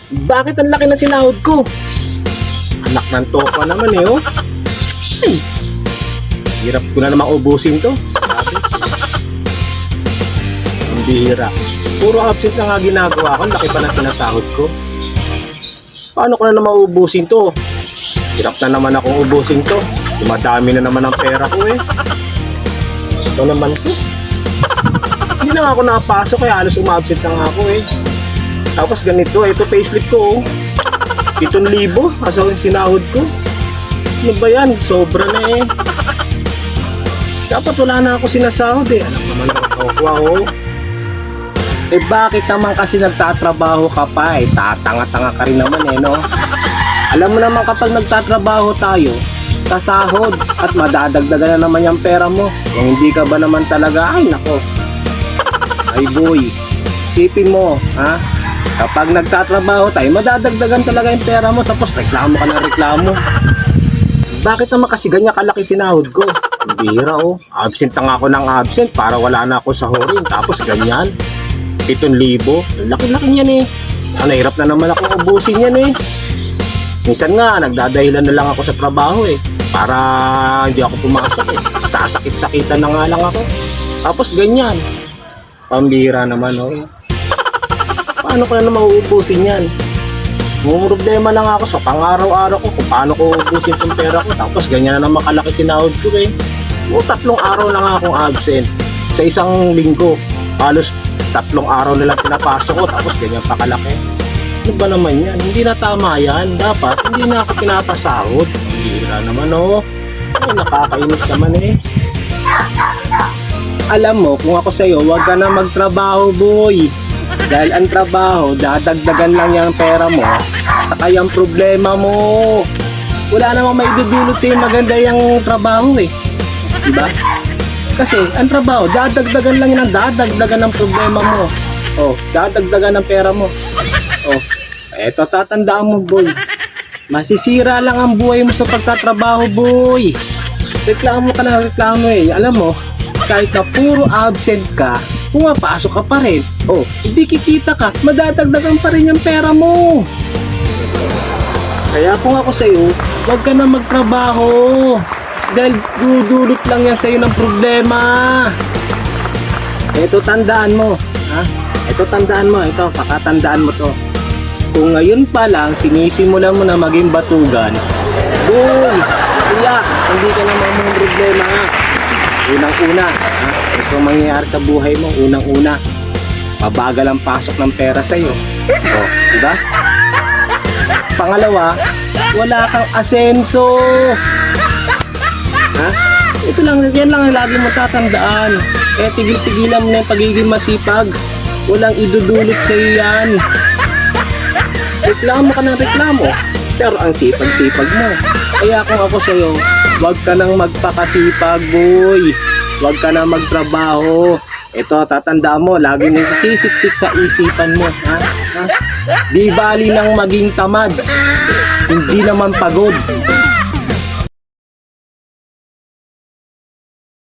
Bakit ang laki na sinahod ko? Anak ng topa naman eh, oh. Ay, hirap ko na naman ubusin to. Grabe. Ang bihira. Puro absent na nga ginagawa ko. Laki pa na sinasahod ko. Paano ko na naman ubusin to? Hirap na naman akong ubusin to. Dumadami na naman ang pera ko eh. Ito naman to. Hindi na nga ako nakapasok kaya halos umabsent na nga ako eh. Tapos ganito, ito payslip ko oh. 7,000 kaso yung sinahod ko. Ano ba yan? Sobra na eh. Dapat wala na ako sinasahod eh. Alam naman ako oh. Eh bakit naman kasi nagtatrabaho ka pa eh? Tatanga-tanga ka rin naman eh no? Alam mo naman kapag nagtatrabaho tayo, kasahod at madadagdagan na naman yung pera mo. Kung hindi ka ba naman talaga, ay nako. Ay boy, isipin mo, ha? Kapag nagtatrabaho tayo, madadagdagan talaga yung pera mo tapos reklamo ka ng reklamo. Bakit naman kasi ganyan kalaki sinahod ko? Ang bihira oh. Absent na nga ako ng absent para wala na ako sa horin. Tapos ganyan. 7,000. Laki-laki niyan eh. Nahirap na naman ako ubusin yan eh. Minsan nga, nagdadahilan na lang ako sa trabaho eh. Para hindi ako pumasok eh. Sasakit-sakitan na nga lang ako. Tapos ganyan. Pambira naman oh. Paano ko na naman uubusin yan? Problema lang ako sa pang-araw-araw ko kung paano ko uubusin itong pera ko. Tapos ganyan na naman kalaki sinahod ko eh. 3 araw lang akong absent. Sa isang linggo. Halos 3 araw na lang pinapasok ko. Tapos ganyan pa kalaki. Ano ba naman yan? Hindi na tama yan. Dapat hindi na ako pinapasahod. Pambira naman oh. Ay, nakakainis naman eh. Alam mo, kung ako sa'yo, huwag ka na magtrabaho, boy. Dahil ang trabaho, dadagdagan lang yung pera mo. Saka yung problema mo. Wala namang maidudulot sa'yo maganda yung trabaho eh. Diba? Kasi, ang trabaho, dadagdagan lang yan. Dadagdagan ng problema mo. Oh, dadagdagan ng pera mo. Oh, eto tatandaan mo, boy. Masisira lang ang buhay mo sa pagtatrabaho, boy. Reklamo ka na reklamo eh. Alam mo, kahit na puro absent ka, pumapasok ka pa rin. Oh, hindi kikita ka, madadagdagan pa rin yung pera mo. Kaya kung ako sa'yo, huwag ka na magtrabaho. Dahil dudulot lang yan sa'yo ng problema. Ito tandaan mo. Ha? Ito tandaan mo. Ito, pakatandaan mo to. Kung ngayon pa lang, sinisimulan mo na maging batugan, boy, kaya, hindi ka na mamang problema. Unang-una, ha? Ito mangyayari sa buhay mo, unang-una, mabagal ang pasok ng pera sa'yo. O, diba? Pangalawa, wala kang asenso. Ha? Ito lang, yan lang ang lagi mo tatandaan. Kaya tigil-tigilan mo na yung pagiging masipag. Walang idudulot sa'yo yan. Reklamo ka ng reklamo, pero ang sipag-sipag mo. Kaya kung ako sa'yo, huwag ka nang magpakasipag, boy. Huwag ka na magtrabaho. Ito, tatandaan mo, lagi nang sisiksik sa isipan mo. Ha? Ha? Di bali nang maging tamad. Hindi naman pagod.